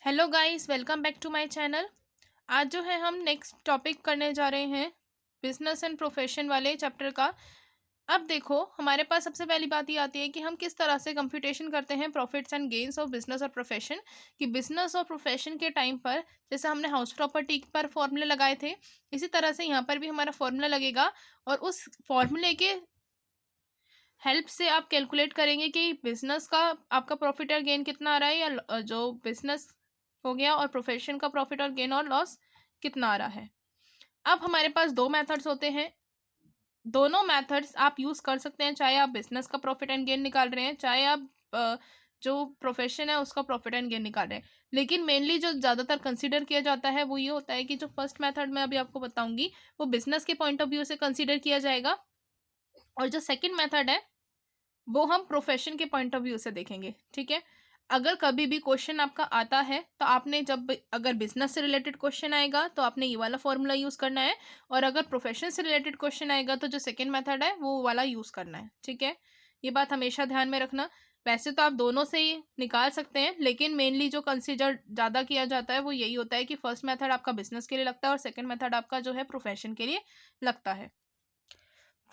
Hello guys, welcome back to my channel. आज जो है हम नेक्स्ट टॉपिक करने जा रहे हैं बिजनेस एंड प्रोफेशन वाले चैप्टर का। अब देखो, हमारे पास सबसे पहली बात ये आती है कि हम किस तरह से कंप्यूटेशन करते हैं profits and gains of business और प्रोफेशन। कि बिजनेस और प्रोफेशन के टाइम पर जैसे हमने हाउस प्रॉपर्टी पर फॉर्मूले लगाए थे, इसी तरह से यहाँ पर भी हमारा फॉर्मूला लगेगा और उस फॉर्मूले के हेल्प से आप कैलकुलेट करेंगे कि बिजनेस का आपका प्रॉफिट और गेन कितना आ रहा है, या जो बिजनेस हो गया और प्रोफेशन का प्रॉफिट और गेन और लॉस कितना आ रहा है। अब हमारे पास दो मेथड्स होते हैं, दोनों मेथड्स आप यूज़ कर सकते हैं, चाहे आप बिजनेस का प्रॉफिट एंड गेन निकाल रहे हैं, चाहे आप जो प्रोफेशन है उसका प्रॉफिट एंड गेन निकाल रहे हैं। लेकिन मेनली जो ज़्यादातर कंसीडर किया जाता है वो ये होता है कि जो फर्स्ट मेथड मैं अभी आपको बताऊंगी वो बिजनेस के पॉइंट ऑफ व्यू से कंसीडर किया जाएगा, और जो सेकेंड मेथड है वो हम प्रोफेशन के पॉइंट ऑफ व्यू से देखेंगे। ठीक है, अगर कभी भी क्वेश्चन आपका आता है तो आपने जब अगर बिजनेस से रिलेटेड क्वेश्चन आएगा तो आपने ये वाला फॉर्मूला यूज़ करना है, और अगर प्रोफेशन से रिलेटेड क्वेश्चन आएगा तो जो सेकंड मेथड है वो वाला यूज़ करना है। ठीक है, ये बात हमेशा ध्यान में रखना। वैसे तो आप दोनों से ही निकाल सकते हैं, लेकिन मेनली जो कंसिडर ज़्यादा किया जाता है वो यही होता है कि फर्स्ट मेथड आपका बिजनेस के लिए लगता है और सेकेंड मेथड आपका जो है प्रोफेशन के लिए लगता है।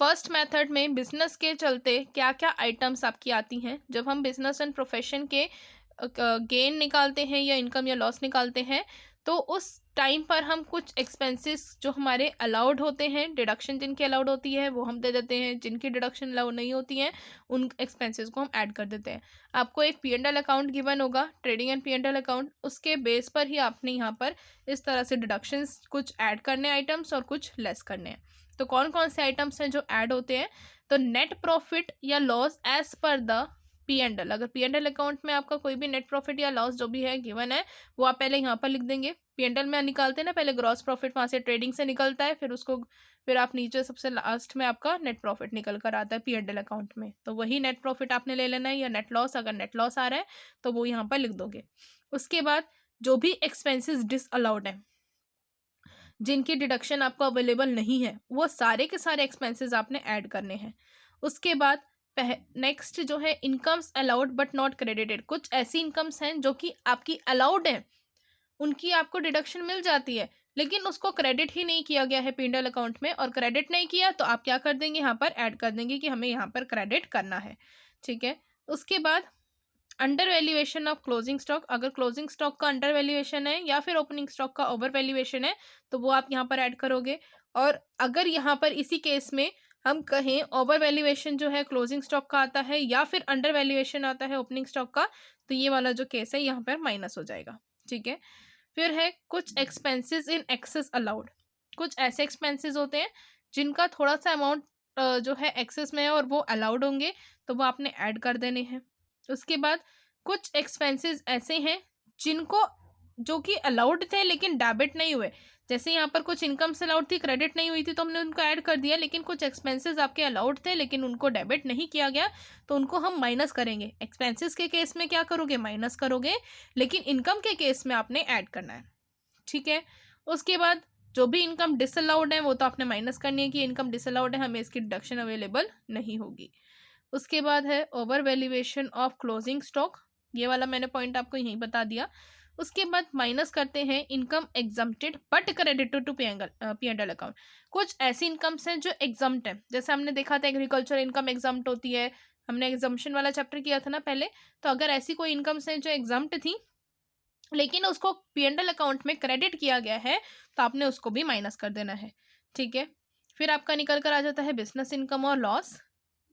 फर्स्ट मेथड में बिजनेस के चलते क्या क्या आइटम्स आपकी आती हैं, जब हम बिजनेस एंड प्रोफेशन के गेन निकालते हैं या इनकम या लॉस निकालते हैं, तो उस टाइम पर हम कुछ एक्सपेंसेस जो हमारे अलाउड होते हैं, डिडक्शन जिनकी अलाउड होती है वो हम दे देते हैं, जिनकी डिडक्शन अलाउड नहीं होती हैं उन एक्सपेंसेस को हम ऐड कर देते हैं। आपको एक P&L अकाउंट गिवन होगा, ट्रेडिंग एंड P&L अकाउंट, उसके बेस पर ही आपने यहाँ पर इस तरह से डिडक्शंस कुछ ऐड करने आइटम्स और कुछ लेस करने हैं। तो कौन कौन से आइटम्स हैं जो ऐड होते हैं, तो नेट प्रॉफिट या loss as per the P&L। अगर P&L अकाउंट में आपका कोई भी नेट प्रॉफिट या लॉस जो भी है गिवन है वो आप पहले यहाँ पर लिख देंगे। P&L में निकालते हैं ना, पहले ग्रॉस प्रॉफिट वहाँ से ट्रेडिंग से निकलता है, फिर आप नीचे सबसे लास्ट में आपका नेट प्रॉफिट निकल कर आता है P&L अकाउंट में, तो वही नेट प्रॉफिट आपने ले लेना है, या नेट लॉस, अगर नेट लॉस आ रहा है तो वो यहाँ पर लिख दोगे। उसके बाद जो भी एक्सपेंसेस डिसअलाउड है, जिनकी डिडक्शन आपको अवेलेबल नहीं है, वो सारे के सारे एक्सपेंसेस आपने ऐड करने हैं। उसके बाद नेक्स्ट जो है incomes allowed but not credited. कुछ ऐसी इनकम्स हैं जो कि आपकी अलाउड हैं, उनकी आपको डिडक्शन मिल जाती है, लेकिन उसको क्रेडिट ही नहीं किया गया है P&L अकाउंट में, और क्रेडिट नहीं किया तो आप क्या कर देंगे, यहाँ पर ऐड कर देंगे कि हमें यहाँ पर क्रेडिट करना है। ठीक है, उसके बाद under valuation of closing stock. अगर क्लोजिंग स्टॉक का अंडर वैल्यूएशन है या फिर ओपनिंग स्टॉक का ओवर वैल्यूएशन है तो वो आप यहाँ पर ऐड करोगे। और अगर यहाँ पर इसी केस में हम कहें ओवर वैल्यूएशन जो है क्लोजिंग स्टॉक का आता है या फिर अंडर वैल्यूएशन आता है ओपनिंग स्टॉक का, तो ये वाला जो केस है यहाँ पर माइनस हो जाएगा। ठीक है, फिर है कुछ एक्सपेंसेस इन एक्सेस अलाउड। कुछ ऐसे एक्सपेंसेस होते हैं जिनका थोड़ा सा अमाउंट जो है एक्सेस में है और वो अलाउड होंगे, तो वो आपने ऐड कर देने हैं। उसके बाद कुछ एक्सपेंसेस ऐसे हैं जिनको जो कि अलाउड थे लेकिन डेबिट नहीं हुए, जैसे यहाँ पर कुछ इनकम्स अलाउड थी, क्रेडिट नहीं हुई थी तो हमने उनको ऐड कर दिया, लेकिन कुछ एक्सपेंसेस आपके अलाउड थे लेकिन उनको डेबिट नहीं किया गया तो उनको हम माइनस करेंगे। एक्सपेंसेस के केस में क्या करोगे, माइनस करोगे, लेकिन इनकम के केस में आपने ऐड करना है। ठीक है, उसके बाद जो भी इनकम डिसअलाउड है वो तो आपने माइनस करनी है कि इनकम डिसअलाउड है, हमें इसकी डिडक्शन अवेलेबल नहीं होगी। उसके बाद है over valuation of closing stock, ये वाला मैंने पॉइंट आपको यहीं बता दिया। उसके बाद माइनस करते हैं income exempted but credited to P&L account. कुछ ऐसी इनकम्स हैं जो एग्जम्प्ट है, जैसे हमने देखा था एग्रीकल्चर इनकम एग्जम्प्ट होती है, हमने एग्जम्पशन वाला चैप्टर किया था ना पहले। तो अगर ऐसी कोई इनकम्स हैं जो एग्जम्प्ट थी लेकिन उसको P&L अकाउंट में क्रेडिट किया गया है तो आपने उसको भी माइनस कर देना है। ठीक है, फिर आपका निकल कर आ जाता है बिजनेस इनकम और लॉस।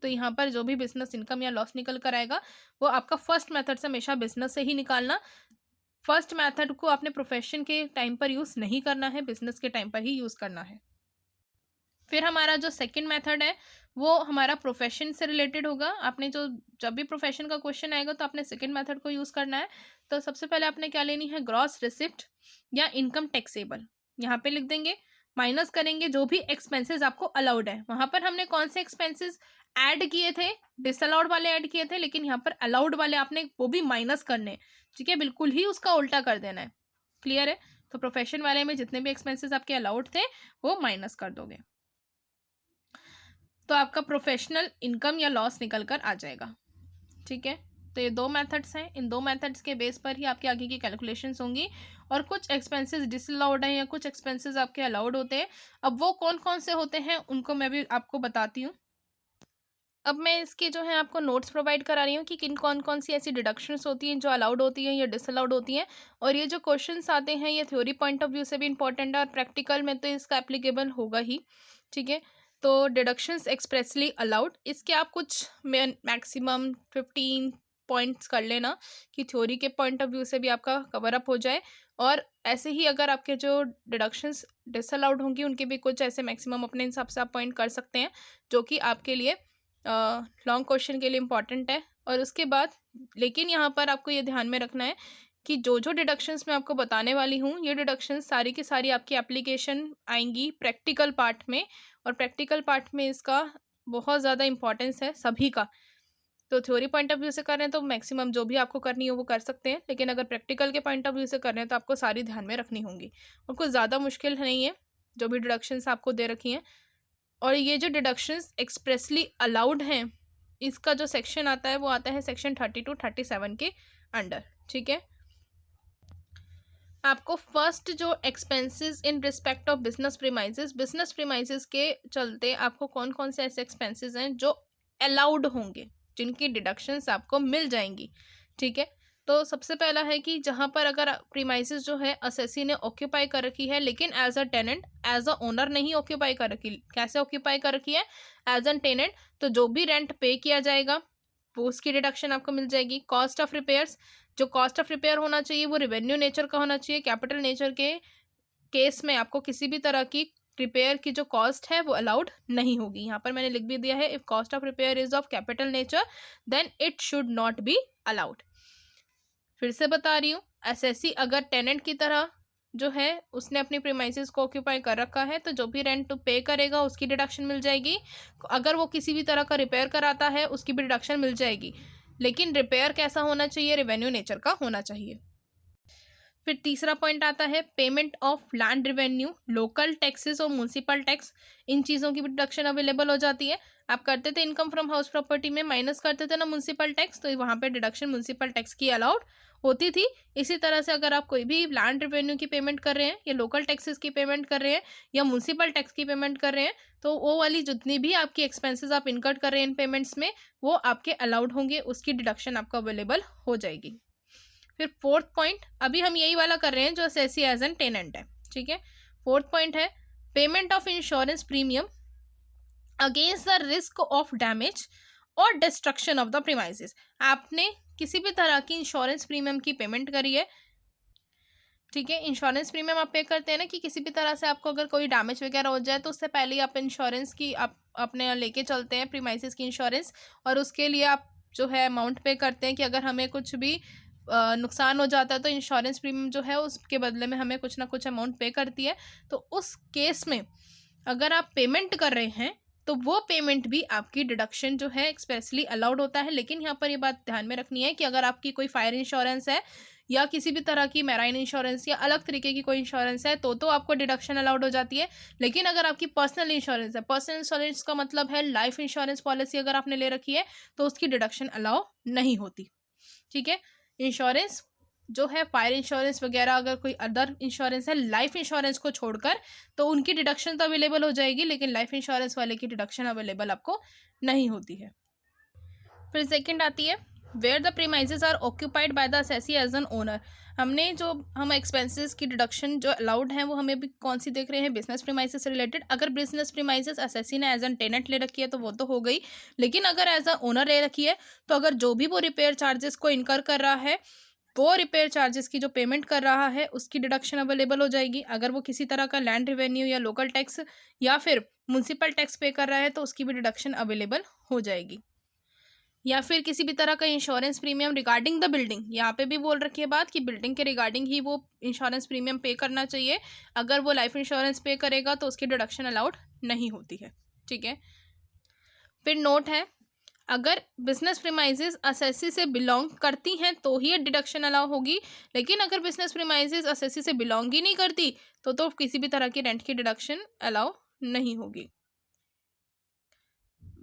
तो यहाँ पर जो भी बिजनेस इनकम या लॉस निकल कर आएगा वो आपका फर्स्ट मेथड से हमेशा बिजनेस से ही निकालना। फर्स्ट मेथड को आपने प्रोफेशन के टाइम पर यूज़ नहीं करना है, बिजनेस के टाइम पर ही यूज़ करना है। फिर हमारा जो सेकंड मेथड है वो हमारा प्रोफेशन से रिलेटेड होगा। आपने जो जब भी प्रोफेशन का क्वेश्चन आएगा तो आपने सेकंड मेथड को यूज़ करना है। तो सबसे पहले आपने क्या लेनी है, ग्रॉस रिसिप्ट या इनकम टैक्सेबल, यहाँ पे लिख देंगे, माइनस करेंगे जो भी एक्सपेंसेस आपको अलाउड है। वहाँ पर हमने कौन से एक्सपेंसेस ऐड किए थे, डिसअलाउड वाले ऐड किए थे, लेकिन यहाँ पर अलाउड वाले आपने वो भी माइनस करने। ठीक है, बिल्कुल ही उसका उल्टा कर देना है। क्लियर है, तो प्रोफेशन वाले में जितने भी एक्सपेंसेस आपके अलाउड थे वो माइनस कर दोगे, तो आपका प्रोफेशनल इनकम या लॉस निकल कर आ जाएगा। ठीक है, तो ये दो मेथड्स हैं, इन दो मेथड्स के बेस पर ही आपके आगे की कैलकुलेशंस होंगी। और कुछ एक्सपेंसेस डिसअलाउड हैं या कुछ एक्सपेंसेस आपके अलाउड होते हैं। अब वो कौन कौन से होते हैं उनको मैं भी आपको बताती हूँ। अब मैं इसके जो है आपको नोट्स प्रोवाइड करा रही हूँ कि किन कौन कौन सी ऐसी डिडक्शंस होती हैं जो अलाउड होती हैं या डिसअलाउड होती हैं। और ये जो क्वेश्चंस आते हैं ये थ्योरी पॉइंट ऑफ व्यू से भी इंपॉर्टेंट है और प्रैक्टिकल में तो इसका एप्लीकेबल होगा ही। ठीक है, तो डिडक्शंस एक्सप्रेसली अलाउड, इसके आप कुछ मैक्सिमम 15 पॉइंट्स कर लेना कि थ्योरी के पॉइंट ऑफ व्यू से भी आपका कवर अप हो जाए। और ऐसे ही अगर आपके जो डिडक्शंस डिसअलाउड होंगी उनके भी कुछ ऐसे मैक्सिमम अपने हिसाब से आप पॉइंट कर सकते हैं जो कि आपके लिए लॉन्ग क्वेश्चन के लिए इम्पॉर्टेंट है। और उसके बाद लेकिन यहाँ पर आपको ये ध्यान में रखना है कि जो जो डिडक्शंस मैं आपको बताने वाली हूँ ये डिडक्शंस सारी की सारी आपकी एप्लीकेशन आएंगी प्रैक्टिकल पार्ट में। और प्रैक्टिकल पार्ट में इसका बहुत ज़्यादा इंपॉर्टेंस है सभी का। तो थ्योरी पॉइंट ऑफ व्यू से कर रहे हैं तो मैक्सिमम जो भी आपको करनी हो वो कर सकते हैं, लेकिन अगर प्रैक्टिकल के पॉइंट ऑफ व्यू से कर रहे हैं तो आपको सारी ध्यान में रखनी होंगी। और कुछ ज़्यादा मुश्किल नहीं है जो भी डिडक्शंस आपको दे रखी हैं। और ये जो डिडक्शंस एक्सप्रेसली अलाउड हैं इसका जो सेक्शन आता है वो आता है सेक्शन 30 to 37 के अंडर। ठीक है, आपको फर्स्ट जो expenses in respect of business premises के चलते आपको कौन कौन से ऐसे एक्सपेंसेस हैं जो अलाउड होंगे जिनकी डिडक्शंस आपको मिल जाएंगी। ठीक है, तो सबसे पहला है कि जहाँ पर अगर प्रीमाइसेस जो है असेसी ने ऑक्यूपाई कर रखी है लेकिन as a tenant as a owner नहीं ऑक्यूपाई कर रखी। कैसे ऑक्यूपाई कर रखी है? एज अ टेनेंट, तो जो भी रेंट पे किया जाएगा वो उसकी डिडक्शन आपको मिल जाएगी। कॉस्ट ऑफ रिपेयर्स, जो कॉस्ट ऑफ रिपेयर होना चाहिए वो रेवेन्यू नेचर का होना चाहिए। कैपिटल नेचर के केस में आपको किसी भी तरह की रिपेयर की जो कॉस्ट है वो अलाउड नहीं होगी। यहाँ पर मैंने लिख भी दिया है, if cost of repair is of capital nature then it should not be allowed. फिर से बता रही हूँ, एसएससी अगर टेनेंट की तरह जो है उसने अपनी प्रीमाइसेस को ऑक्यूपाई कर रखा है तो जो भी रेंट पे करेगा उसकी डिडक्शन मिल जाएगी। अगर वो किसी भी तरह का रिपेयर कराता है उसकी भी डिडक्शन मिल जाएगी, लेकिन रिपेयर कैसा होना चाहिए? रेवेन्यू नेचर का होना चाहिए। फिर तीसरा पॉइंट आता है payment of land revenue, local taxes और म्यूनसिपल टैक्स, इन चीज़ों की भी डिडक्शन अवेलेबल हो जाती है। आप करते थे इनकम फ्रॉम हाउस प्रॉपर्टी में माइनस करते थे ना म्यूनसिपल टैक्स, तो वहाँ पे डिडक्शन म्यूनसिपल टैक्स की अलाउड होती थी। इसी तरह से अगर आप कोई भी लैंड रेवेन्यू की पेमेंट कर रहे हैं या लोकल टैक्सेस की पेमेंट कर रहे हैं या म्यूनसिपल टैक्स की पेमेंट कर रहे हैं तो वो वाली जितनी भी आपकी एक्सपेंसेस आप इनकट कर रहे हैं इन पेमेंट्स में वो आपके अलाउड होंगे, उसकी डिडक्शन आपको अवेलेबल हो जाएगी। फिर फोर्थ पॉइंट, अभी हम यही वाला कर रहे हैं जो एसएससी एज एन टेनेंट है। ठीक है, फोर्थ पॉइंट है payment of insurance premium against the risk of damage और डिस्ट्रक्शन ऑफ द प्रीमाइसेस। आपने किसी भी तरह की इंश्योरेंस प्रीमियम की पेमेंट करी है। ठीक है, इंश्योरेंस प्रीमियम आप पे करते हैं ना कि किसी भी तरह से आपको अगर कोई डैमेज वगैरह हो जाए तो उससे पहले ही आप इंश्योरेंस की आप अपने लेके चलते हैं प्रीमाइसेस की इंश्योरेंस, और उसके लिए आप जो है अमाउंट पे करते हैं कि अगर हमें कुछ भी नुकसान हो जाता है तो इंश्योरेंस प्रीमियम जो है उसके बदले में हमें कुछ ना कुछ अमाउंट पे करती है। तो उस केस में अगर आप पेमेंट कर रहे हैं तो वो पेमेंट भी आपकी डिडक्शन जो है एक्सप्रेसली अलाउड होता है। लेकिन यहाँ पर ये बात ध्यान में रखनी है कि अगर आपकी कोई फायर इंश्योरेंस है या किसी भी तरह की मैराइन इंश्योरेंस या अलग तरीके की कोई इंश्योरेंस है तो आपको डिडक्शन अलाउड हो जाती है। लेकिन अगर आपकी पर्सनल इंश्योरेंस है, पर्सनल इंश्योरेंस का मतलब है लाइफ इंश्योरेंस पॉलिसी अगर आपने ले रखी है तो उसकी डिडक्शन अलाउ नहीं होती। ठीक है, इंश्योरेंस जो है फायर इंश्योरेंस वगैरह अगर कोई अदर इंश्योरेंस है लाइफ इंश्योरेंस को छोड़कर तो उनकी डिडक्शन तो अवेलेबल हो जाएगी, लेकिन लाइफ इंश्योरेंस वाले की डिडक्शन अवेलेबल आपको नहीं होती है। फिर सेकंड आती है where the premises are occupied by the assessee as an owner. हमने जो हम एक्सपेंसेस की डिडक्शन जो अलाउड है वो हमें भी कौन सी देख रहे हैं? बिजनेस प्रीमाइसेस से रिलेटेड। अगर बिजनेस प्रीमाइसेस असेसी ने एज एन टेनेंट ले रखी है तो वो तो हो गई, लेकिन अगर एज अ ओनर ले रखी है तो अगर जो भी वो रिपेयर चार्जेस को इनकर कर रहा है वो रिपेयर चार्जेस की जो पेमेंट कर रहा है उसकी डिडक्शन अवेलेबल हो जाएगी। अगर वो किसी तरह का लैंड रेवेन्यू या लोकल टैक्स या फिर म्यूनसिपल टैक्स पे कर रहा है तो उसकी भी डिडक्शन अवेलेबल हो जाएगी। या फिर किसी भी तरह का insurance premium regarding the building, यहाँ पे भी बोल रखी है बात कि बिल्डिंग के रिगार्डिंग ही वो इंश्योरेंस प्रीमियम पे करना चाहिए। अगर वो लाइफ इंश्योरेंस पे करेगा तो उसकी डिडक्शन अलाउड नहीं होती है। ठीक है, फिर नोट है अगर बिजनेस प्रीमाइसेस असेसी से बिलोंग करती हैं तो ही डिडक्शन अलाउ होगी, लेकिन अगर बिजनेस प्रीमाइसेस असेसी से बिलोंग ही नहीं करती तो किसी भी तरह की रेंट की डिडक्शन अलाउ नहीं होगी।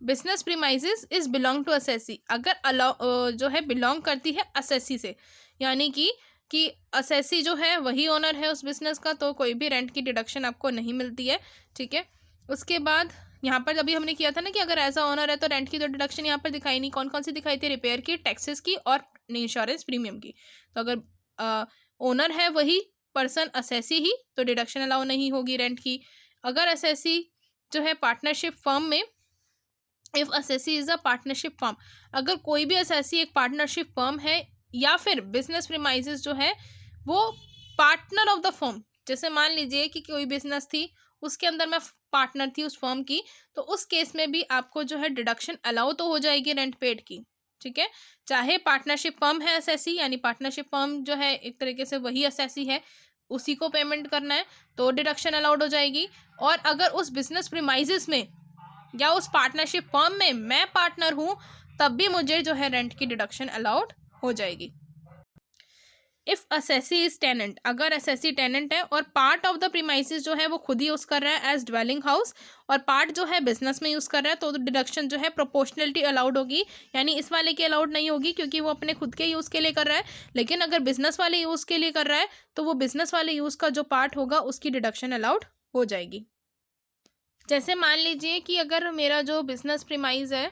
Business premises is belong to assessee, अगर जो है बिलोंग करती है असेसी से, यानी कि असेसी जो है वही ओनर है उस बिजनेस का, तो कोई भी रेंट की डिडक्शन आपको नहीं मिलती है। ठीक है, उसके बाद यहाँ पर अभी हमने किया था ना कि अगर ऐसा ओनर है तो रेंट की तो डिडक्शन यहाँ पर दिखाई नहीं, कौन कौन सी दिखाई थी, रिपेयर की, टैक्सेस की और इंश्योरेंस प्रीमियम की। तो अगर ओनर है वही पर्सन असेसी ही, तो डिडक्शन अलाउ नहीं होगी रेंट की। अगर असेसी जो है पार्टनरशिप फर्म में, if assessee is a partnership firm, अगर कोई भी असेसी एक पार्टनरशिप फर्म है, या फिर बिजनेस प्रीमाइजेस जो है वो पार्टनर ऑफ द फर्म, जैसे मान लीजिए कि कोई बिजनेस थी उसके अंदर मैं पार्टनर थी उस फर्म की, तो उस केस में भी आपको जो है डिडक्शन अलाउ तो हो जाएगी रेंट पेड की। ठीक है, चाहे पार्टनरशिप फर्म है असेसी, यानी पार्टनरशिप फर्म जो है एक तरीके से वही असेसी है, उसी को पेमेंट करना है तो डिडक्शन अलाउड हो जाएगी। और अगर उस बिजनेस प्रीमाइजेस में या उस पार्टनरशिप फर्म में मैं पार्टनर हूं, तब भी मुझे जो है रेंट की डिडक्शन अलाउड हो जाएगी। इफ असेसी इज टेनेंट, अगर असेसी टेनेंट है और पार्ट ऑफ द प्रीमाइसेस जो है वो खुद ही यूज कर रहा है एज ड्वेलिंग हाउस, और पार्ट जो है बिजनेस में यूज कर रहा है, तो डिडक्शन जो है प्रोपोर्शनलिटी अलाउड होगी, यानी इस वाले की अलाउड नहीं होगी क्योंकि वो अपने खुद के यूज के लिए कर रहा है। लेकिन अगर बिजनेस वाले यूज के लिए कर रहा है तो वो बिजनेस वाले यूज का जो पार्ट होगा उसकी डिडक्शन अलाउड हो जाएगी। जैसे मान लीजिए कि अगर मेरा जो बिजनेस प्रीमाइज है,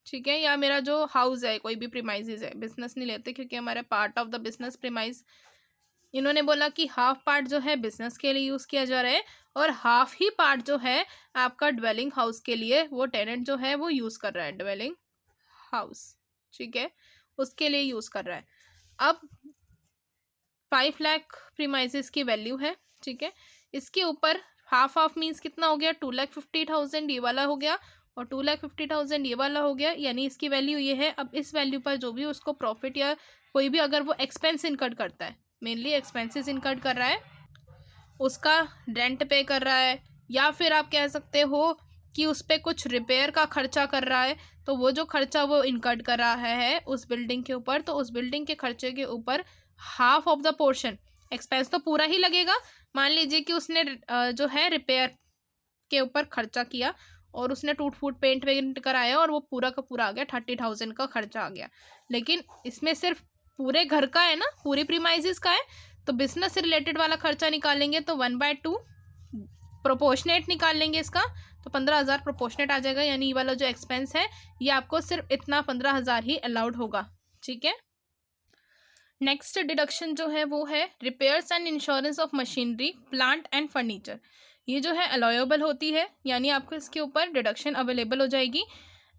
ठीक है, या मेरा जो हाउस है, कोई भी प्रीमाइजेज है, बिजनेस नहीं लेते क्योंकि हमारे part of the business premise, इन्होंने बोला कि हाफ पार्ट जो है बिजनेस के लिए यूज किया जा रहा है और हाफ ही पार्ट जो है आपका ड्वेलिंग हाउस के लिए वो टेनेंट जो है वो यूज कर रहा है, ड्वेलिंग हाउस, ठीक है, उसके लिए यूज कर रहा है। अब 5 लाख प्रीमाइजेस की वैल्यू है, ठीक है, इसके ऊपर हाफ हाफ मीन्स कितना हो गया, 2,50,000 ये वाला हो गया और 2,50,000 ये वाला हो गया, यानी इसकी वैल्यू ये है। अब इस वैल्यू पर जो भी उसको प्रॉफिट या कोई भी अगर वो एक्सपेंस इनकट करता है, मेनली एक्सपेंसेस इनकट कर रहा है, उसका रेंट पे कर रहा है, या फिर आप कह सकते हो कि उस पर कुछ रिपेयर का खर्चा कर रहा है, तो वो जो खर्चा वो इनकट कर रहा है उस बिल्डिंग के ऊपर, तो उस बिल्डिंग के खर्चे के ऊपर half of the portion, expense तो पूरा ही लगेगा। मान लीजिए कि उसने जो है रिपेयर के ऊपर खर्चा किया और उसने टूट फूट पेंट वेंट कराया और वो पूरा का पूरा आ गया 30,000 का खर्चा आ गया, लेकिन इसमें सिर्फ पूरे घर का है ना, पूरी प्रीमाइजेस का है, तो बिजनेस से रिलेटेड वाला खर्चा निकालेंगे तो 1/2 प्रोपोर्शनेट निकाल लेंगे इसका, तो 15,000 प्रोपोर्शनेट आ जाएगा, यानी ये वाला जो एक्सपेंस है ये आपको सिर्फ इतना 15,000 ही अलाउड होगा। ठीक है, नेक्स्ट डिडक्शन जो है वो है repairs and insurance of machinery plant and furniture, ये जो है अलाउएबल होती है, यानी आपको इसके ऊपर डिडक्शन अवेलेबल हो जाएगी।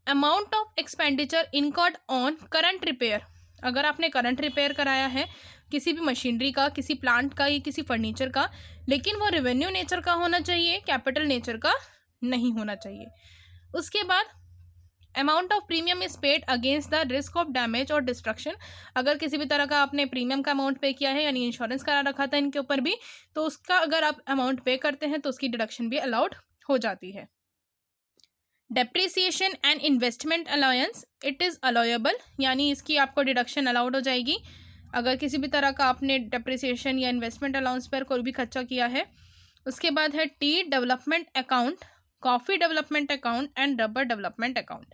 Amount of expenditure incurred on current repair, अगर आपने करंट रिपेयर कराया है किसी भी मशीनरी का, किसी प्लांट का या किसी फर्नीचर का, लेकिन वो रेवेन्यू नेचर का होना चाहिए, कैपिटल नेचर का नहीं होना चाहिए। उसके बाद amount of premium is paid against the risk of damage और डिस्ट्रक्शन, अगर किसी भी तरह का आपने प्रीमियम का अमाउंट पे किया है, यानी इंश्योरेंस करा रखा था इनके ऊपर भी, तो उसका अगर आप अमाउंट पे करते हैं तो उसकी डिडक्शन भी अलाउड हो जाती है। Depreciation and investment allowance it is allowable, यानी इसकी आपको डिडक्शन अलाउड हो जाएगी अगर किसी भी तरह का आपने डेप्रिसिएशन या इन्वेस्टमेंट अलाउंस पर कोई भी खर्चा किया है। उसके बाद है T development account, coffee development account and rubber development account.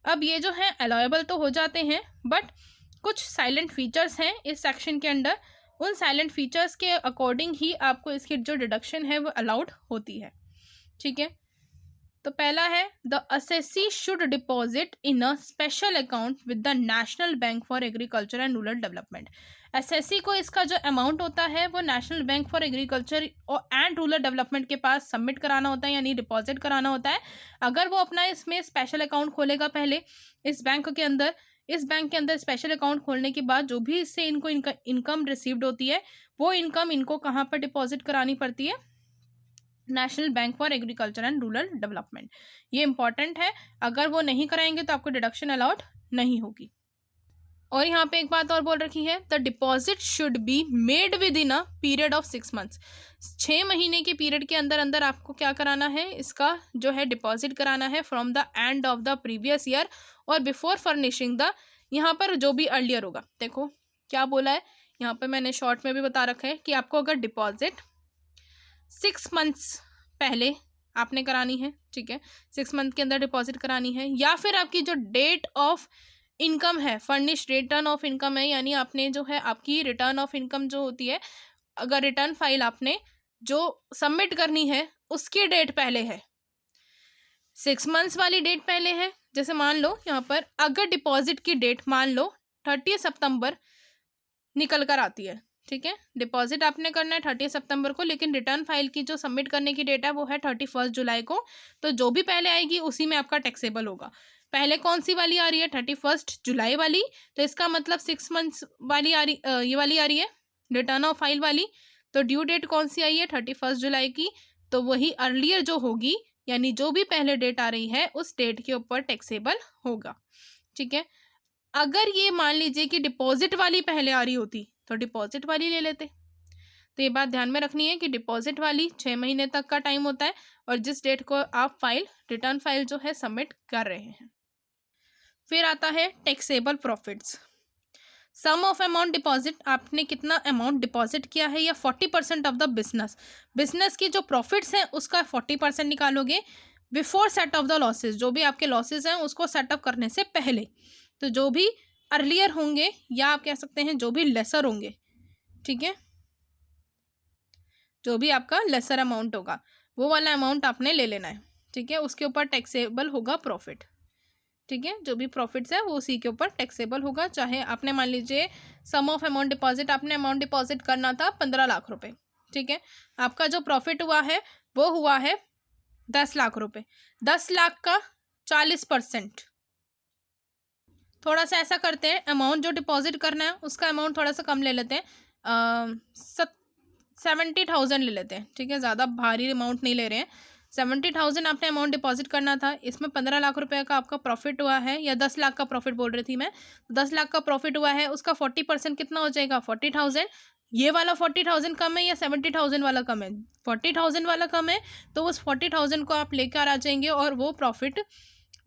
अब ये जो है अलाउएबल तो हो जाते हैं, बट कुछ साइलेंट फीचर्स हैं इस सेक्शन के अंडर, उन साइलेंट फीचर्स के अकॉर्डिंग ही आपको इसकी जो डिडक्शन है वो अलाउड होती है। ठीक है, तो पहला है the assessee should deposit in a special account with the national bank for agriculture and rural development. SSC को इसका जो अमाउंट होता है वो national bank for agriculture and rural development के पास सबमिट कराना होता है, यानी डिपॉजिट कराना होता है। अगर वो अपना इसमें स्पेशल अकाउंट खोलेगा पहले इस बैंक के अंदर, इस बैंक के अंदर स्पेशल अकाउंट खोलने के बाद जो भी इससे इनको इनकम रिसीव्ड होती है वो इनकम इनको कहाँ पर डिपॉजिट करानी पड़ती है, national bank for agriculture and rural development. ये इंपॉर्टेंट है, अगर वो नहीं कराएंगे तो आपको डिडक्शन अलाउड नहीं होगी। और यहाँ पे एक बात और बोल रखी है, the deposit should be made with in a period of 6 months, 6 महीने के पीरियड के अंदर अंदर आपको क्या कराना है, इसका जो है डिपॉजिट कराना है from the end of the previous year और बिफोर फर्निशिंग द, यहाँ पर जो भी अर्लियर होगा, देखो क्या बोला है यहाँ पर, मैंने शॉर्ट में भी बता रखा है कि आपको अगर डिपॉजिट 6 मंथ्स पहले आपने करानी है, ठीक है, 6 मंथ के अंदर डिपॉजिट करानी है, या फिर आपकी जो डेट ऑफ इनकम है, फर्निश्ड रिटर्न ऑफ इनकम है, यानी आपने जो है आपकी रिटर्न ऑफ इनकम जो होती है, अगर रिटर्न फाइल आपने जो सबमिट करनी है उसकी डेट पहले है, 6 मंथ्स वाली डेट पहले है। जैसे मान लो यहाँ पर अगर डिपॉजिट की डेट मान लो 30 सितंबर निकल कर आती है, ठीक है, डिपॉजिट आपने करना है 30 सितंबर को, लेकिन रिटर्न फाइल की जो सबमिट करने की डेट है वो है 31 जुलाई को, तो जो भी पहले आएगी उसी में आपका टैक्सेबल होगा। पहले कौन सी वाली आ रही है, 31 जुलाई वाली, तो इसका मतलब 6 मंथ्स वाली आ रही, ये वाली आ रही है रिटर्न ऑफ फाइल वाली, तो ड्यू डेट कौन सी आई है 31 जुलाई की, तो वही अर्लियर जो होगी, यानी जो भी पहले डेट आ रही है उस डेट के ऊपर टैक्सेबल होगा, ठीक है। अगर ये मान लीजिए कि डिपॉजिट वाली पहले आ रही होती तो डिपॉजिट वाली ले लेते, तो ये बात ध्यान में रखनी है कि डिपॉजिट वाली 6 महीने तक का टाइम होता है, और जिस डेट को आप फाइल रिटर्न फाइल जो है सबमिट कर रहे हैं। फिर आता है taxable profits. Sum of amount deposit, आपने कितना अमाउंट डिपॉजिट किया है, या 40% ऑफ द बिजनेस की जो प्रॉफिट्स हैं उसका 40% निकालोगे before set of the losses, जो भी आपके लॉसेज हैं उसको सेटअप करने से पहले, तो जो भी अर्लियर होंगे या आप कह सकते हैं जो भी लेसर होंगे, ठीक है, जो भी आपका लेसर अमाउंट होगा वो वाला अमाउंट आपने ले लेना है, ठीक है, उसके ऊपर टैक्सेबल होगा प्रॉफिट, ठीक है, जो भी प्रॉफिट्स है वो उसी के ऊपर टैक्सेबल होगा। चाहे आपने मान लीजिए सम ऑफ अमाउंट डिपॉजिट, आपने अमाउंट डिपॉजिट करना था 15 लाख रुपए, ठीक है, आपका जो प्रॉफिट हुआ है वो हुआ है 10 लाख रुपए, 10 लाख का 40%, थोड़ा सा ऐसा करते हैं, अमाउंट जो डिपॉजिट करना है उसका अमाउंट थोड़ा सा कम ले लेते हैं, 70,000 ले लेते हैं, ठीक है, ज़्यादा भारी अमाउंट नहीं ले रहे हैं, 70,000 आपने अमाउंट डिपॉजिट करना था, इसमें 15 लाख रुपए का आपका प्रॉफिट हुआ है, या 10 लाख का प्रॉफिट बोल रही थी मैं, 10 लाख का प्रॉफिट हुआ है, उसका 40% कितना हो जाएगा 40,000, ये वाला 40,000 कम है या 70,000 वाला कम है, 40,000 वाला कम है, तो उस 40,000 को आप लेकर आ जाएंगे और वो प्रॉफिट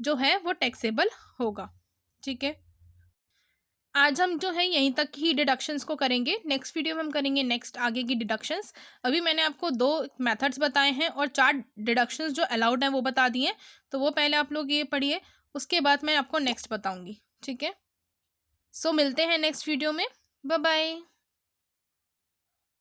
जो है वो टैक्सेबल होगा, ठीक है। आज हम जो है यहीं तक ही डिडक्शंस को करेंगे, नेक्स्ट वीडियो में हम करेंगे नेक्स्ट आगे की डिडक्शंस। अभी मैंने आपको 2 मेथड्स बताए हैं और 4 डिडक्शंस जो अलाउड हैं वो बता दिए, तो वो पहले आप लोग ये पढ़िए, उसके बाद मैं आपको नेक्स्ट बताऊंगी, ठीक है। सो मिलते हैं नेक्स्ट वीडियो में, बाय बाय।